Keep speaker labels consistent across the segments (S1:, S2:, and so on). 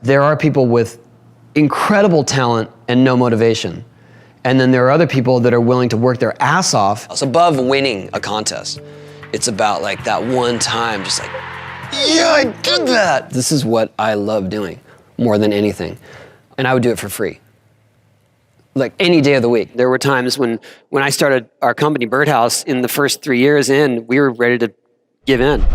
S1: There are people with incredible talent and no motivation. And then there are other people that are willing to work their ass off. It's above winning a contest. It's about like that one time, just like, yeah, I did that. This is what I love doing more than anything. And I would do it for free. Like any day of the week. There were times when I started our company, Birdhouse, in the first 3 years in, we were ready to give in.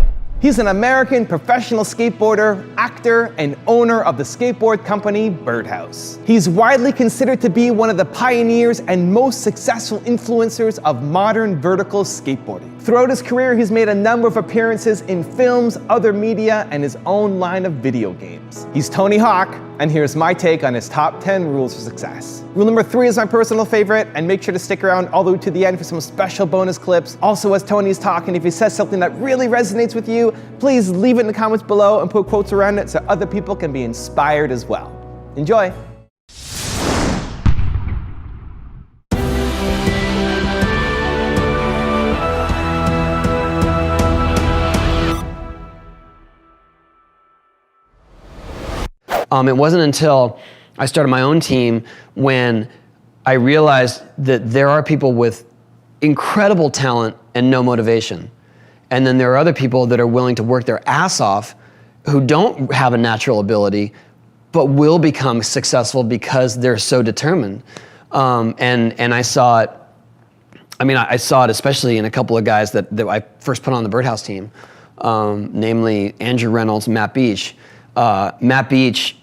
S2: He's an American professional skateboarder, actor, and owner of the skateboard company Birdhouse. He's widely considered to be one of the pioneers and most successful influencers of modern vertical skateboarding. Throughout his career, he's made a number of appearances in films, other media, and his own line of video games. He's Tony Hawk, and here's my take on his top 10 rules for success. Rule number 3 is my personal favorite, and make sure to stick around all the way to the end for some special bonus clips. Also, as Tony's talking, if he says something that really resonates with you, please leave it in the comments below and put quotes around it so other people can be inspired as well. Enjoy.
S1: It wasn't until I started my own team when I realized that there are people with incredible talent and no motivation. And then there are other people that are willing to work their ass off who don't have a natural ability, but will become successful because they're so determined. And I saw it, I saw it especially in a couple of guys that I first put on the Birdhouse team, namely Andrew Reynolds and Matt Beach. Matt Beach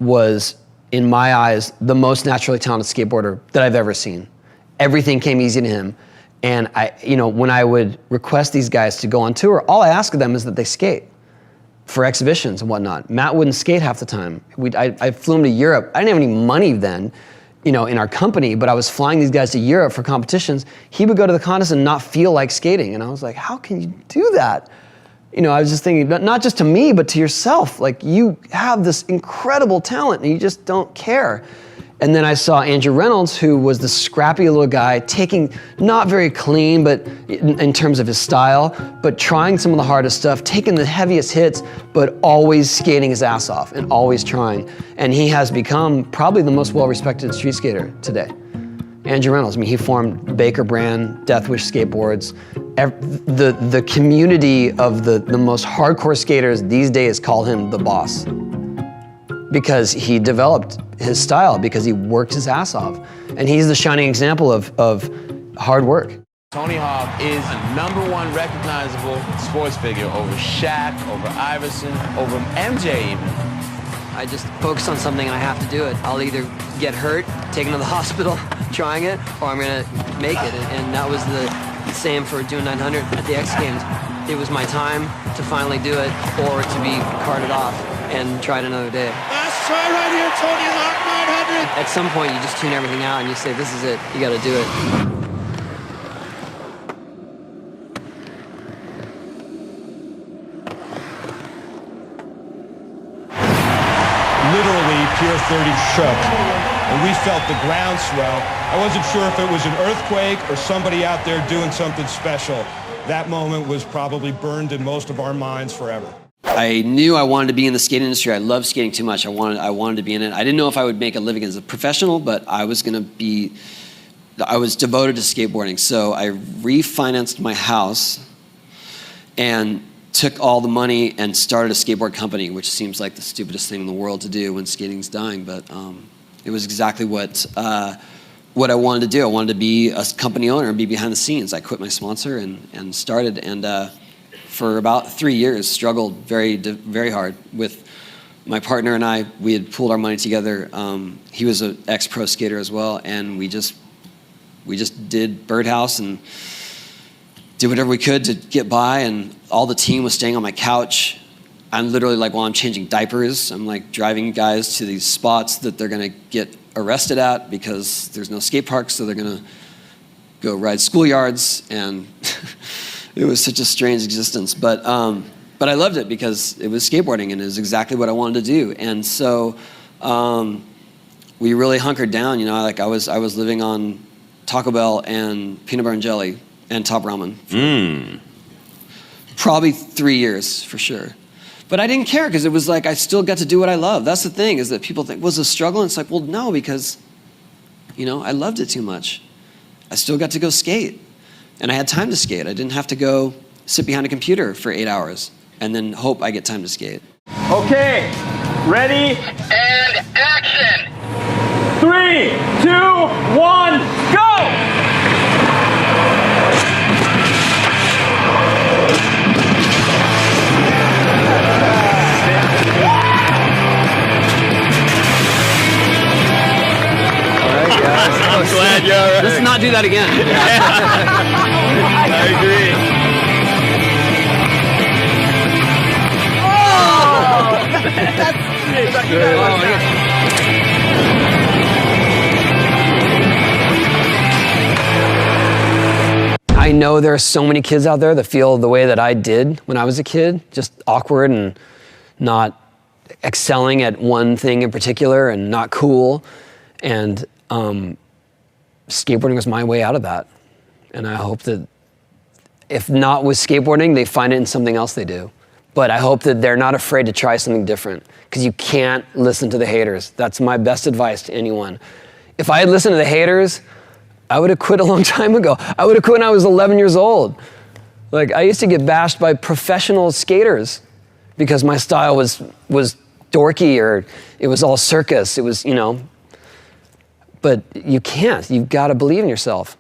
S1: was, in my eyes, the most naturally talented skateboarder that I've ever seen. Everything came easy to him. And when I would request these guys to go on tour, all I ask of them is that they skate for exhibitions and whatnot. Matt wouldn't skate half the time. I flew him to Europe. I didn't have any money then, in our company, but I was flying these guys to Europe for competitions. He would go to the contest and not feel like skating. And I was like, how can you do that? I was just thinking, not just to me, but to yourself. Like, you have this incredible talent and you just don't care. And then I saw Andrew Reynolds, who was the scrappy little guy, taking, not very clean, but in terms of his style, but trying some of the hardest stuff, taking the heaviest hits, but always skating his ass off and always trying. And he has become probably the most well-respected street skater today. Andrew Reynolds, he formed Baker Brand, Death Wish Skateboards. The community of the most hardcore skaters these days call him the boss, because he developed his style, because he worked his ass off. And he's the shining example of hard work.
S3: Tony Hawk is #1 recognizable sports figure over Shaq, over Iverson, over MJ even.
S1: I just focus on something and I have to do it. I'll either get hurt, taken to the hospital trying it, or I'm gonna make it. And that was the same for doing 900 at the X Games. It was my time to finally do it, or to be carted off and try it another day.
S4: Last try right here, Tony Hawk 900.
S1: At some point, you just tune everything out and you say, this is it, you gotta do it.
S4: Literally, Pier 30 shook, and we felt the ground swell. I wasn't sure if it was an earthquake or somebody out there doing something special. That moment was probably burned in most of our minds forever.
S1: I knew I wanted to be in the skate industry. I loved skating too much. I wanted to be in it. I didn't know if I would make a living as a professional, but I was devoted to skateboarding. So I refinanced my house and took all the money and started a skateboard company, which seems like the stupidest thing in the world to do when skating's dying, but it was exactly what I wanted to do. I wanted to be a company owner and be behind the scenes. I quit my sponsor and started, and for about 3 years, struggled very, very hard with my partner and I. We had pooled our money together. He was an ex-pro skater as well, and we just did Birdhouse and did whatever we could to get by, and all the team was staying on my couch. I'm literally like, while I'm changing diapers, I'm like driving guys to these spots that they're gonna get arrested at because there's no skate parks, so they're gonna go ride schoolyards, and it was such a strange existence. But I loved it because it was skateboarding and it was exactly what I wanted to do. And so we really hunkered down, like I was living on Taco Bell and peanut butter and jelly and top ramen. Probably 3 years for sure. But I didn't care because it was like I still got to do what I love. That's the thing, is that people think, was it a struggle? And it's like, well, no, because, you know, I loved it too much. I still got to go skate. And I had time to skate. I didn't have to go sit behind a computer for 8 hours and then hope I get time to skate.
S5: Okay, ready?
S6: And action!
S5: 3, 2, 1, go!
S3: I'm glad you're all right.
S1: Let's not do that again.
S3: I agree.
S1: I know there are so many kids out there that feel the way that I did when I was a kid, just awkward and not excelling at one thing in particular and not cool. And skateboarding was my way out of that. And I hope that if not with skateboarding, they find it in something else they do. But I hope that they're not afraid to try something different, because you can't listen to the haters. That's my best advice to anyone. If I had listened to the haters, I would have quit a long time ago. I would have quit when I was 11 years old. Like, I used to get bashed by professional skaters because my style was dorky, or it was all circus. It was, you know, but you can't. You've got to believe in yourself.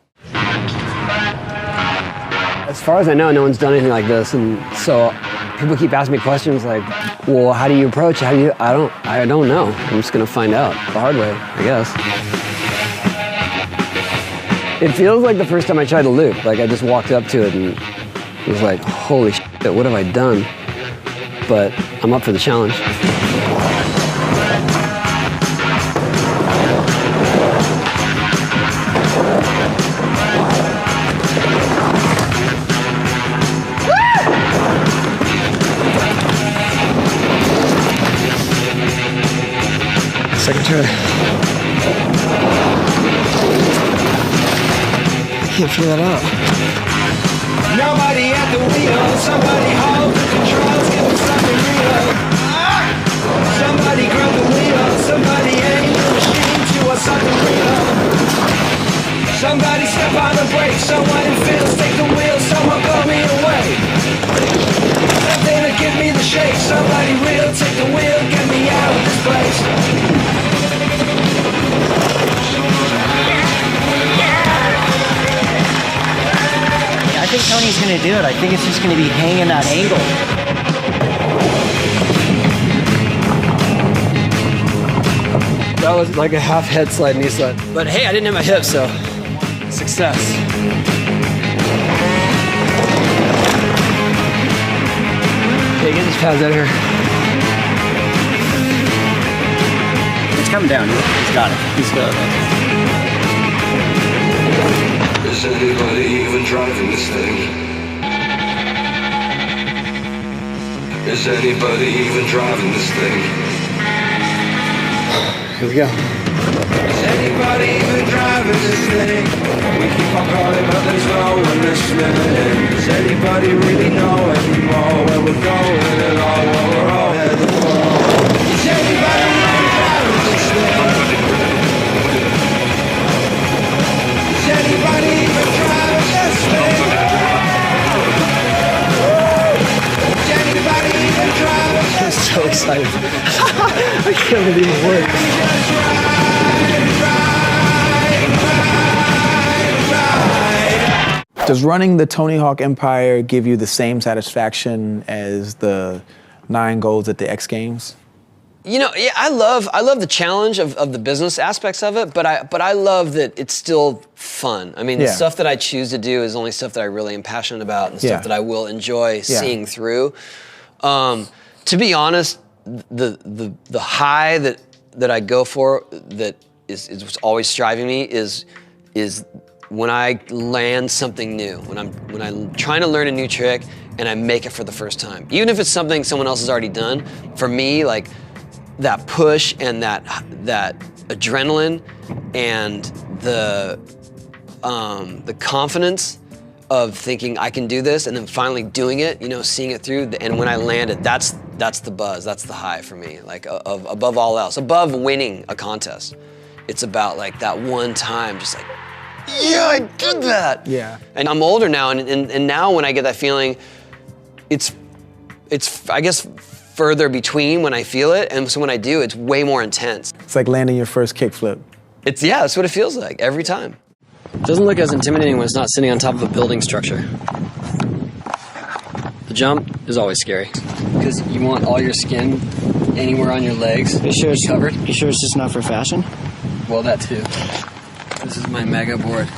S1: As far as I know, no one's done anything like this, and so people keep asking me questions like, well, how do you approach it? How do you, I don't know. I'm just gonna find out the hard way, I guess. It feels like the first time I tried to loop. Like, I just walked up to it and it was like, holy shit, what have I done? But I'm up for the challenge. Second try. I can't figure that out.
S7: Nobody at the wheel, somebody hold the controls, give them something real. Somebody grab the wheel, somebody aim the machine to us something real. Somebody step on the brakes, someone in fields take the wheel, someone blow me away. Something to give me the shake, somebody real take the wheel, get me out of this place.
S8: I think Tony's gonna do it. I think it's just gonna be hanging that angle.
S1: That was like a half head slide, knee slide. But hey, I didn't hit my hip, so success. Okay, get these pads out of here.
S8: It's coming down. He's got it.
S1: He's got it.
S9: Is anybody even driving this thing? Is anybody even driving this thing?
S1: Here we go.
S7: Is anybody even driving this thing? We keep on calling but there's no one listening. Does anybody really know anymore where we're going and all what we're all headed for? Is anybody even driving this thing? Is anybody even driving this thing? Is anybody even driving this
S1: I'm so excited. I can't believe it worked.
S10: Does running the Tony Hawk Empire give you the same satisfaction as the 9 golds at the X Games?
S1: You know, yeah, I love the challenge of the business aspects of it, but I love that it's still fun. I mean, the stuff that I choose to do is only stuff that I really am passionate about and stuff that I will enjoy seeing through. To be honest, the high that I go for that is what's always striving me is when I land something new, when I'm trying to learn a new trick and I make it for the first time. Even if it's something someone else has already done, for me, like, that push and that adrenaline and the confidence of thinking I can do this and then finally doing it, you know, seeing it through, and when I land it, that's that's the buzz, that's the high for me, like above all else, above winning a contest. It's about like that one time, just like, yeah, I did that.
S10: Yeah.
S1: And I'm older now, and now when I get that feeling, it's I guess further between when I feel it, and so when I do, it's way more intense.
S10: It's like landing your first kickflip.
S1: Yeah, that's what it feels like every time. It doesn't look as intimidating when it's not sitting on top of a building structure. The jump is always scary because you want all your skin anywhere on your legs.
S8: You sure it's
S1: covered?
S8: You sure it's just not for fashion?
S1: Well, that too. This is my mega board.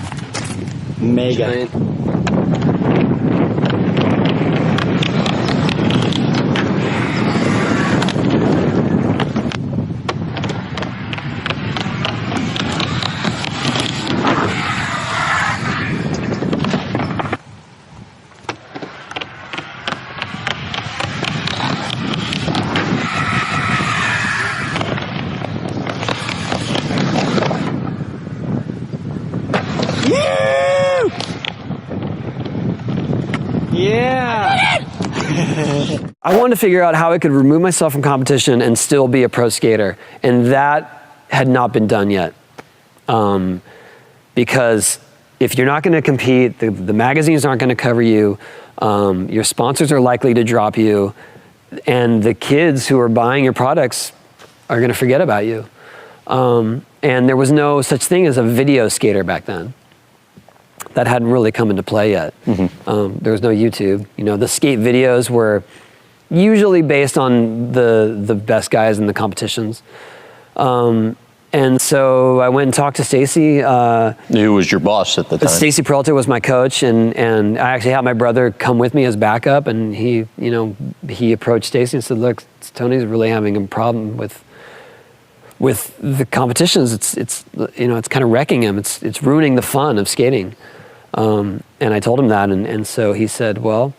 S8: Mega.
S1: Giant.
S8: Yeah!
S1: I wanted to figure out how I could remove myself from competition and still be a pro skater, and that had not been done yet. Because if you're not going to compete, the magazines aren't going to cover you, your sponsors are likely to drop you, and the kids who are buying your products are going to forget about you. And there was no such thing as a video skater back then. That hadn't really come into play yet. Mm-hmm. There was no YouTube. You know, the skate videos were usually based on the best guys in the competitions. And so I went and talked to Stacy.
S11: Who was your boss at the time?
S1: Stacy Peralta was my coach, and I actually had my brother come with me as backup, and he approached Stacy and said, "Look, Tony's really having a problem with the competitions. It's kind of wrecking him. It's ruining the fun of skating." And I told him that, and so he said, "Well,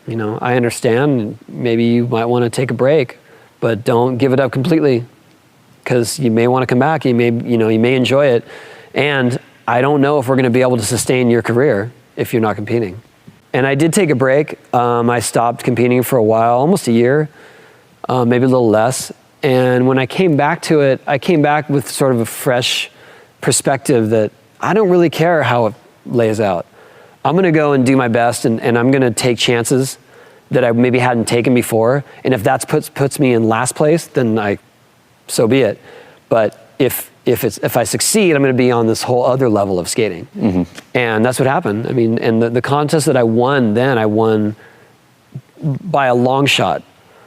S1: I understand. Maybe you might want to take a break, but don't give it up completely, because you may want to come back. You may enjoy it, and I don't know if we're going to be able to sustain your career if you're not competing." And I did take a break. I stopped competing for a while, almost a year, maybe a little less. And when I came back to it, I came back with sort of a fresh perspective that I don't really care how it lays out. I'm going to go and do my best, and I'm going to take chances that I maybe hadn't taken before. And if that puts me in last place, then so be it. But if I succeed, I'm going to be on this whole other level of skating. Mm-hmm. And that's what happened. I mean, and the contest that I won then, I won by a long shot,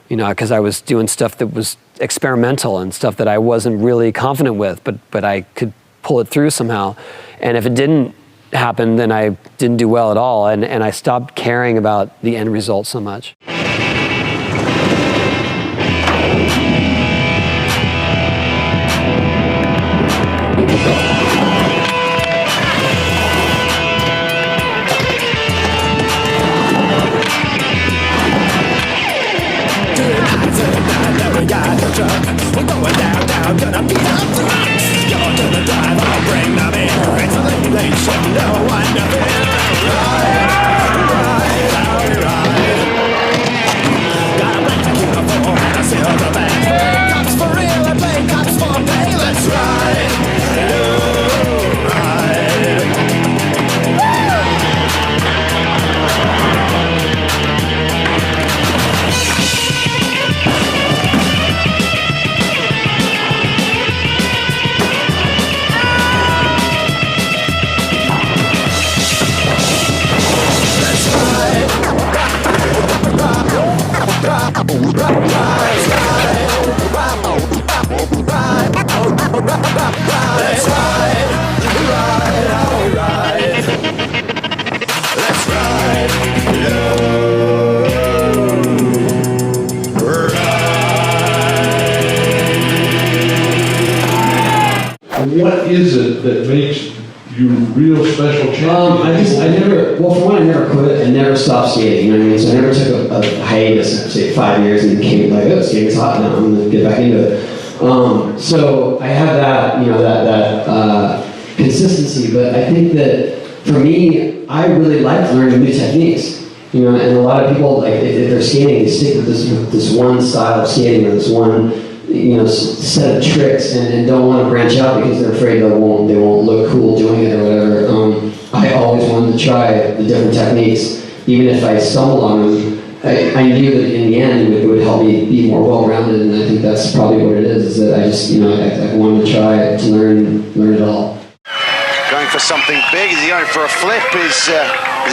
S1: because I was doing stuff that was experimental and stuff that I wasn't really confident with, but I could pull it through somehow. And if it didn't happen, then I didn't do well at all, and I stopped caring about the end result so much.
S12: What is it that makes you real special champion?
S1: For one, I never quit and never stopped skating. You know what I mean? So I never took a hiatus, say 5 years, and came like, oh, skating's hot now, I'm gonna get back into it. So I have that, consistency. But I think that for me, I really like learning new techniques. You know, and a lot of people, like, if they're skating, they stick with this one style of skating or this one, you know, set of tricks, and don't want to branch out because they're afraid they won't look cool doing it or whatever. I always wanted to try the different techniques, even if I stumbled on them. I knew that in the end it would help me be more well-rounded, and I think that's probably what it is that I just, you know, I wanted to try to learn it all.
S13: Going for something big? Is he going for a flip? Is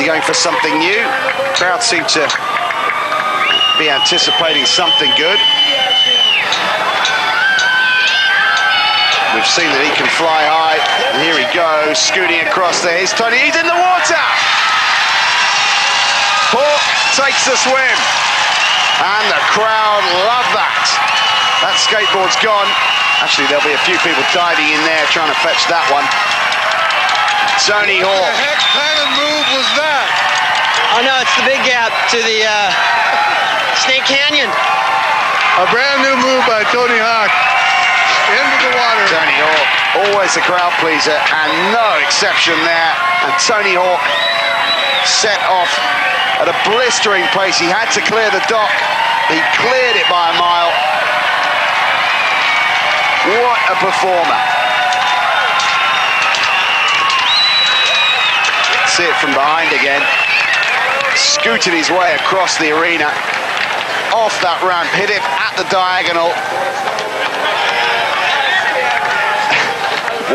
S13: he going for something new? Crowd seem to be anticipating something good. We've seen that he can fly high, and here he goes, scooting across there. Here's Tony, he's in the water! Hawk takes the swim, and the crowd love that. That skateboard's gone. Actually, there'll be a few people diving in there trying to fetch that one. Tony Hawk.
S14: What the heck kind of move was that?
S15: Oh no, it's the big gap to the Snake Canyon.
S14: A brand new move by Tony Hawk. Into the water.
S13: Tony Hawk, always a crowd pleaser, and no exception there. And Tony Hawk set off at a blistering pace. He had to clear the dock. He cleared it by a mile. What a performer. See it from behind again. Scooted his way across the arena. Off that ramp, hit it at the diagonal.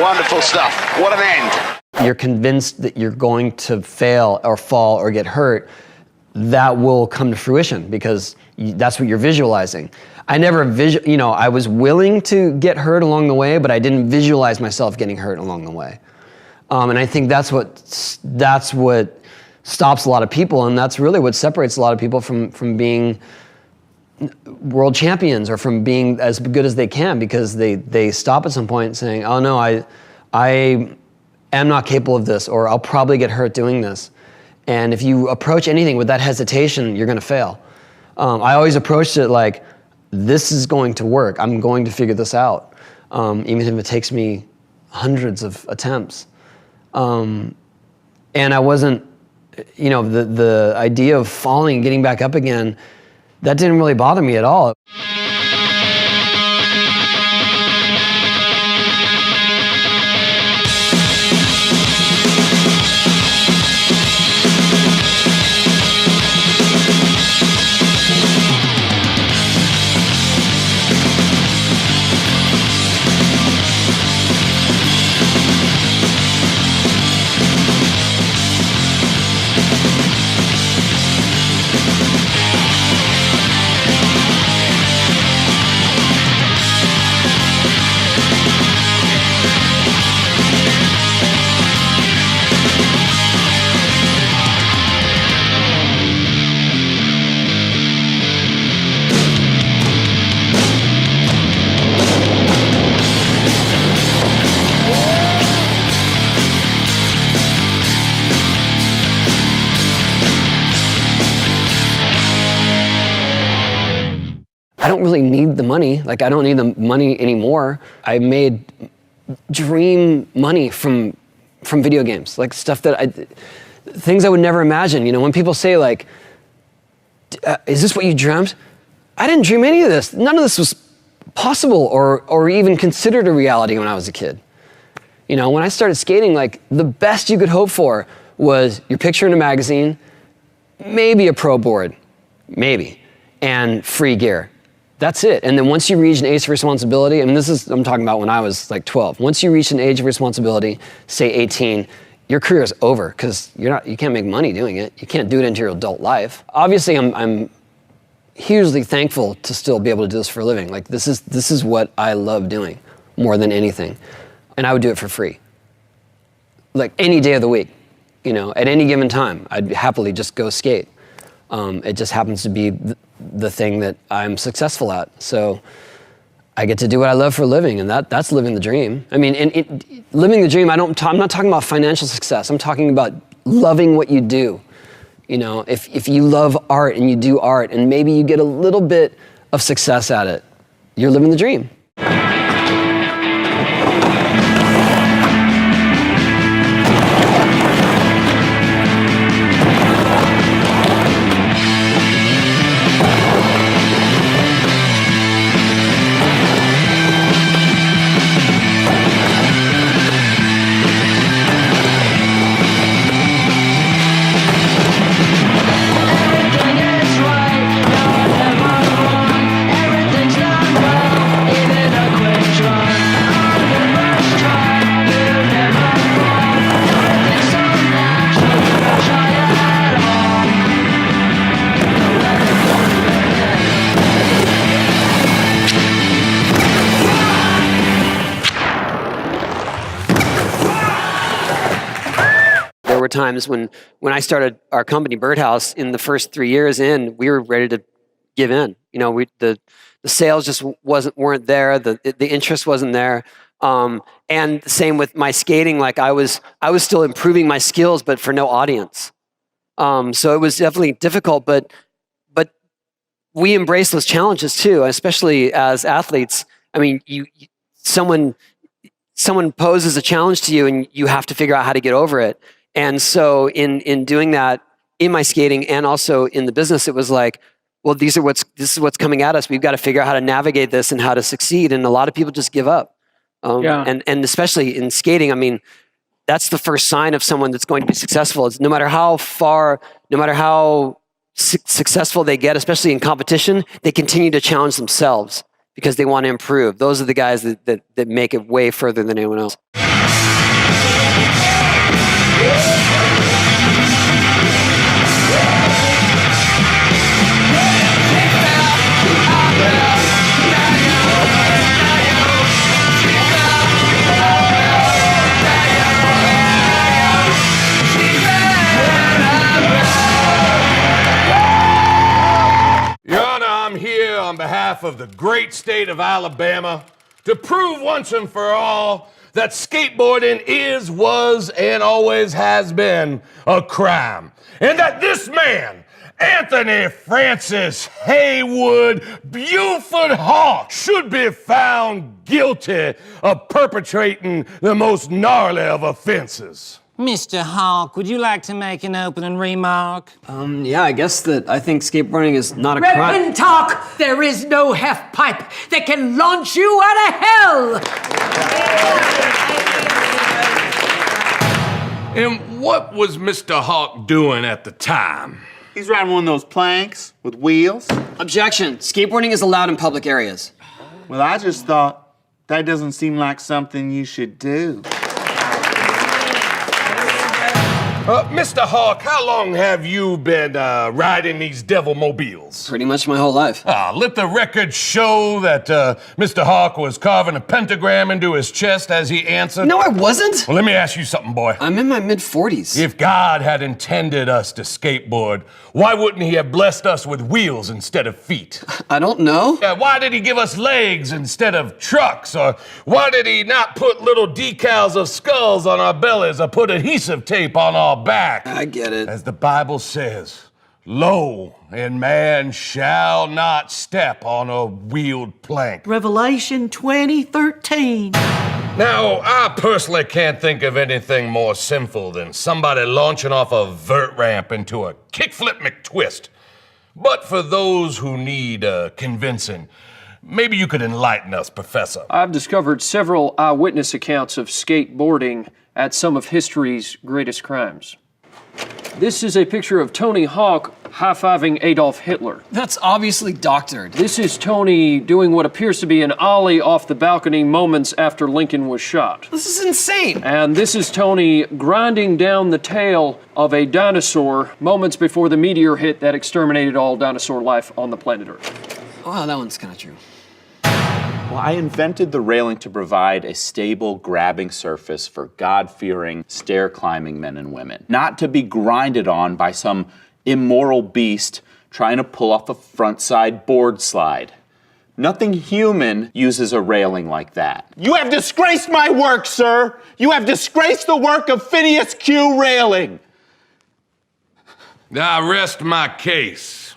S13: Wonderful stuff. What an end.
S1: You're convinced that you're going to fail or fall or get hurt. That will come to fruition because that's what you're visualizing. I never you know, I was willing to get hurt along the way, but I didn't visualize myself getting hurt along the way. And I think that's what stops a lot of people, and that's really what separates a lot of people from being world champions or from being as good as they can, because they stop at some point saying, oh no, I am not capable of this, or I'll probably get hurt doing this. And if you approach anything with that hesitation, you're gonna fail. I always approached it like, this is going to work. I'm going to figure this out, even if it takes me hundreds of attempts. And I wasn't, you know, the idea of falling and getting back up again, that didn't really bother me at all. I don't really need the money. Like, I don't need the money anymore. I made dream money from video games, like stuff that things I would never imagine. You know, when people say like, is this what you dreamt? I didn't dream any of this. None of this was possible or even considered a reality when I was a kid. You know, when I started skating, like the best you could hope for was your picture in a magazine, maybe a pro board, maybe, and free gear. That's it. And then once you reach an age of responsibility, and I'm talking about when I was like 12. Once you reach an age of responsibility, say 18, your career is over because you can't make money doing it. You can't do it into your adult life. Obviously, I'm hugely thankful to still be able to do this for a living. Like this is what I love doing more than anything, and I would do it for free. Like any day of the week, you know, at any given time, I'd happily just go skate. It just happens to be the thing that I'm successful at. So I get to do what I love for a living, and that's living the dream. I mean, living the dream, I'm not talking about financial success. I'm talking about loving what you do. You know, if you love art and you do art and maybe you get a little bit of success at it, you're living the dream. times when I started our company, Birdhouse, in the first 3 years in, we were ready to give in. You know, the sales just weren't there. The interest wasn't there. And the same with my skating. Like I was still improving my skills, but for no audience. So it was definitely difficult, but we embrace those challenges too, especially as athletes. I mean, someone poses a challenge to you and you have to figure out how to get over it. And so in doing that in my skating and also in the business, it was like, well, this is what's coming at us. We've got to figure out how to navigate this and how to succeed. And a lot of people just give up. And especially in skating, I mean, that's the first sign of someone that's going to be successful. It's no matter how successful they get, especially in competition, they continue to challenge themselves because they want to improve. Those are the guys that make it way further than anyone else.
S4: I'm here on behalf of the great state of Alabama to prove once and for all that skateboarding is, was, and always has been a crime. And that this man, Anthony Francis Haywood Buford Hawk, should be found guilty of perpetrating the most gnarly of offenses.
S16: Mr. Hawk, would you like to make an opening remark?
S1: Yeah, I guess that I think skateboarding is not a crime.
S17: Reverend Talk, there is no half pipe that can launch you out of hell!
S4: And what was Mr. Hawk doing at the time?
S18: He's riding one of those planks with wheels.
S1: Objection. Skateboarding is allowed in public areas.
S18: Well, I just thought that doesn't seem like something you should do.
S4: Mr. Hawk, how long have you been riding these devil mobiles?
S1: Pretty much my whole life.
S4: Let the record show that Mr. Hawk was carving a pentagram into his chest as he answered.
S1: No, I wasn't.
S4: Well, let me ask you something, boy.
S1: I'm in my mid-40s.
S4: If God had intended us to skateboard, why wouldn't he have blessed us with wheels instead of feet?
S1: I don't know.
S4: Yeah, why did he give us legs instead of trucks? Or why did he not put little decals of skulls on our bellies or put adhesive tape on our back?
S1: I get it.
S4: As the Bible says, lo, and man shall not step on a wheeled plank.
S17: Revelation 20:13.
S4: Now, I personally can't think of anything more sinful than somebody launching off a vert ramp into a kickflip McTwist. But for those who need convincing, maybe you could enlighten us, Professor.
S19: I've discovered several eyewitness accounts of skateboarding at some of history's greatest crimes. This is a picture of Tony Hawk high-fiving Adolf Hitler.
S1: That's obviously doctored.
S19: This is Tony doing what appears to be an ollie off the balcony moments after Lincoln was shot.
S1: This is insane.
S19: And this is Tony grinding down the tail of a dinosaur moments before the meteor hit that exterminated all dinosaur life on the planet Earth.
S1: Oh, that one's kind of true.
S18: Well, I invented the railing to provide a stable grabbing surface for God-fearing, stair-climbing men and women, not to be grinded on by some immoral beast trying to pull off a front-side board slide. Nothing human uses a railing like that. You have disgraced my work, sir! You have disgraced the work of Phineas Q. Railing!
S4: Now, I rest my case.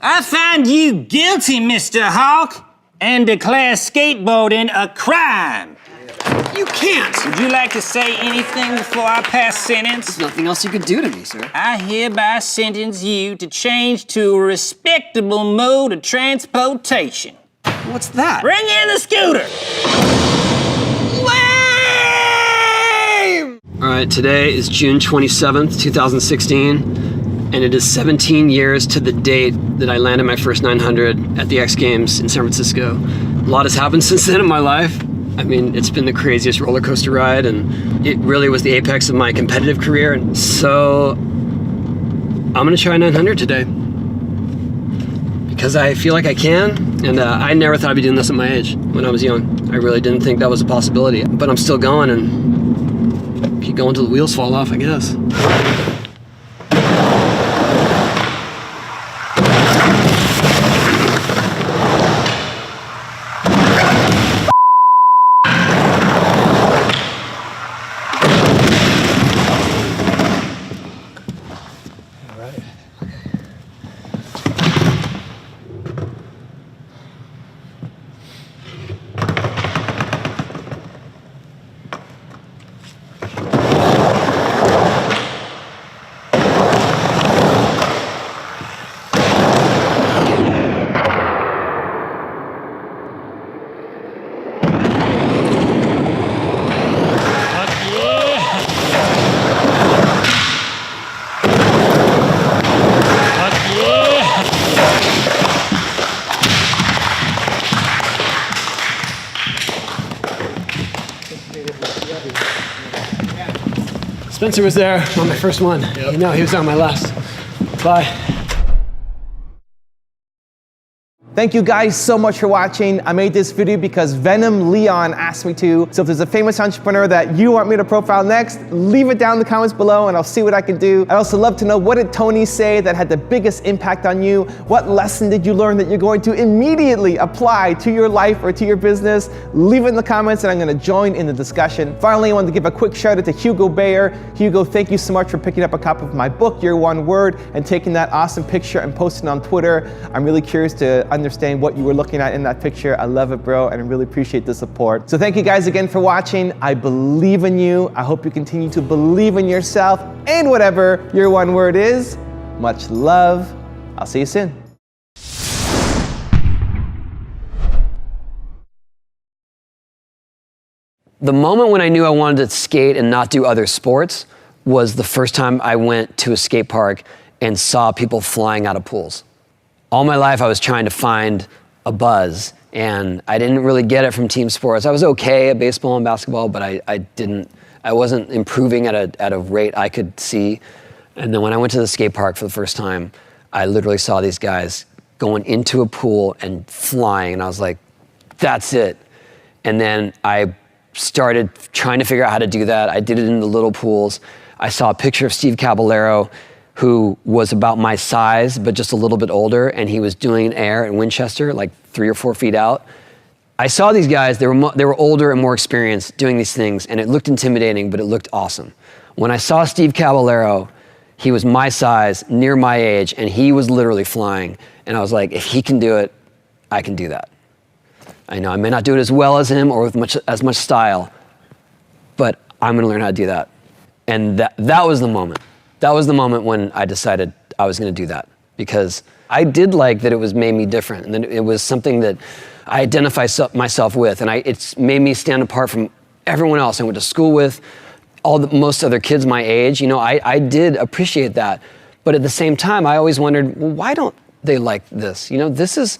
S16: I find you guilty, Mr. Hawk, and declare skateboarding a crime.
S1: You can't.
S16: Would you like to say anything before I pass sentence?
S1: There's nothing else you could do to me, sir.
S16: I hereby sentence you to change to a respectable mode of transportation.
S1: What's that?
S16: Bring in the scooter.
S1: Lame! All right, today is June 27th, 2016. And it is 17 years to the date that I landed my first 900 at the X Games in San Francisco. A lot has happened since then in my life. I mean, it's been the craziest roller coaster ride, and it really was the apex of my competitive career. And so I'm gonna try 900 today because I feel like I can, and I never thought I'd be doing this at my age when I was young. I really didn't think that was a possibility, but I'm still going, and keep going till the wheels fall off, I guess. Spencer was there on my first one. Yep. You know, he was on my last. Bye.
S2: Thank you guys so much for watching. I made this video because Venom Leon asked me to. So if there's a famous entrepreneur that you want me to profile next, leave it down in the comments below and I'll see what I can do. I'd also love to know, what did Tony say that had the biggest impact on you? What lesson did you learn that you're going to immediately apply to your life or to your business? Leave it in the comments and I'm gonna join in the discussion. Finally, I wanted to give a quick shout out to Hugo Bayer. Hugo, thank you so much for picking up a copy of my book, Your One Word, and taking that awesome picture and posting it on Twitter. I'm really curious to understand what you were looking at in that picture. I love it, bro, and I really appreciate the support. So thank you guys again for watching. I believe in you. I hope you continue to believe in yourself and whatever your one word is. Much love. I'll see you soon.
S1: The moment when I knew I wanted to skate and not do other sports was the first time I went to a skate park and saw people flying out of pools. All my life I was trying to find a buzz, and I didn't really get it from team sports. I was okay at baseball and basketball, but I wasn't improving at a rate I could see. And then when I went to the skate park for the first time, I literally saw these guys going into a pool and flying, and I was like, that's it. And then I started trying to figure out how to do that. I did it in the little pools. I saw a picture of Steve Caballero, who was about my size, but just a little bit older, and he was doing air in Winchester, like 3 or 4 feet out. I saw these guys, they were older and more experienced doing these things, and it looked intimidating, but it looked awesome. When I saw Steve Caballero, he was my size, near my age, and he was literally flying. And I was like, if he can do it, I can do that. I know I may not do it as well as him or with as much style, but I'm gonna learn how to do that. And that was the moment. That was the moment when I decided I was gonna do that, because I did like that it made me different, and that it was something that I identify myself with, and it's made me stand apart from everyone else I went to school with, most other kids my age. You know, I did appreciate that, but at the same time, I always wondered, well, why don't they like this? You know, this is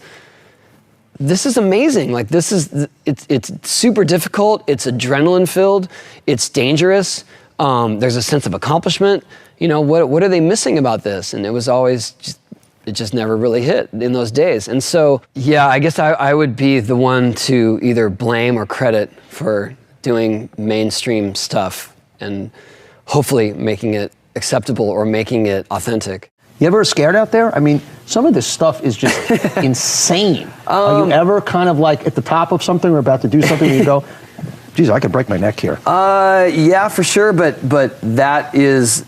S1: amazing. Like it's super difficult. It's adrenaline filled. It's dangerous. There's a sense of accomplishment. You know, what are they missing about this? And it was always it just never really hit in those days. And so, yeah, I guess I would be the one to either blame or credit for doing mainstream stuff and hopefully making it acceptable or making it authentic.
S11: You ever scared out there? I mean, some of this stuff is just insane. Are you ever kind of like at the top of something or about to do something and you go, geez, I could break my neck here?
S1: Yeah, for sure, but that is,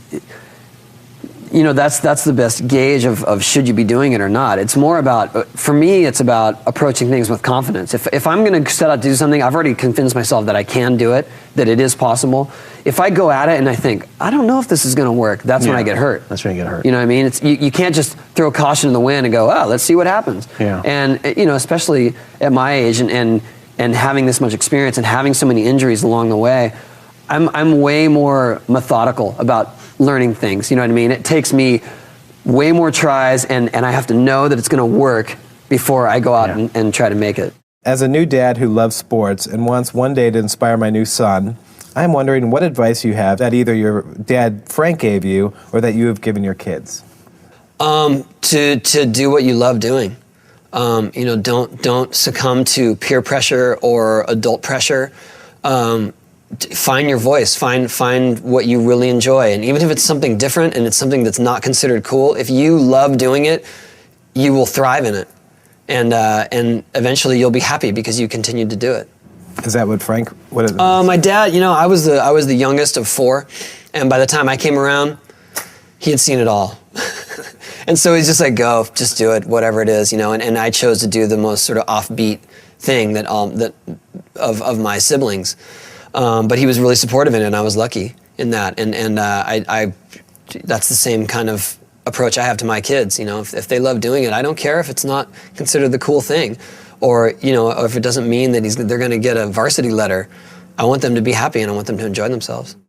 S1: you know, that's the best gauge of should you be doing it or not. It's more about, for me, it's about approaching things with confidence. If I'm gonna set out to do something, I've already convinced myself that I can do it, that it is possible. If I go at it and I think, I don't know if this is gonna work, that's when I get hurt.
S11: That's when you get hurt.
S1: You know what I mean? You can't just throw caution in the wind and go, oh, let's see what happens.
S11: Yeah.
S1: And, you know, especially at my age and having this much experience and having so many injuries along the way, I'm way more methodical about learning things, you know what I mean? It takes me way more tries and I have to know that it's gonna work before I go out and try to make it.
S2: As a new dad who loves sports and wants one day to inspire my new son, I'm wondering what advice you have that either your dad Frank gave you or that you have given your kids.
S1: To do what you love doing. You know, don't succumb to peer pressure or adult pressure. find your voice, find what you really enjoy. And even if it's something different and it's something that's not considered cool, if you love doing it, you will thrive in it. And eventually you'll be happy because you continued to do it.
S2: Is that what Frank? What is it?
S1: My dad, I was the youngest of 4, and by the time I came around, he had seen it all. And so he's just like, go, just do it, whatever it is, and I chose to do the most sort of offbeat thing that of my siblings. But he was really supportive in it, and I was lucky in that. And I that's the same kind of approach I have to my kids. If they love doing it, I don't care if it's not considered the cool thing, or or if it doesn't mean that they're going to get a varsity letter. I want them to be happy, and I want them to enjoy themselves.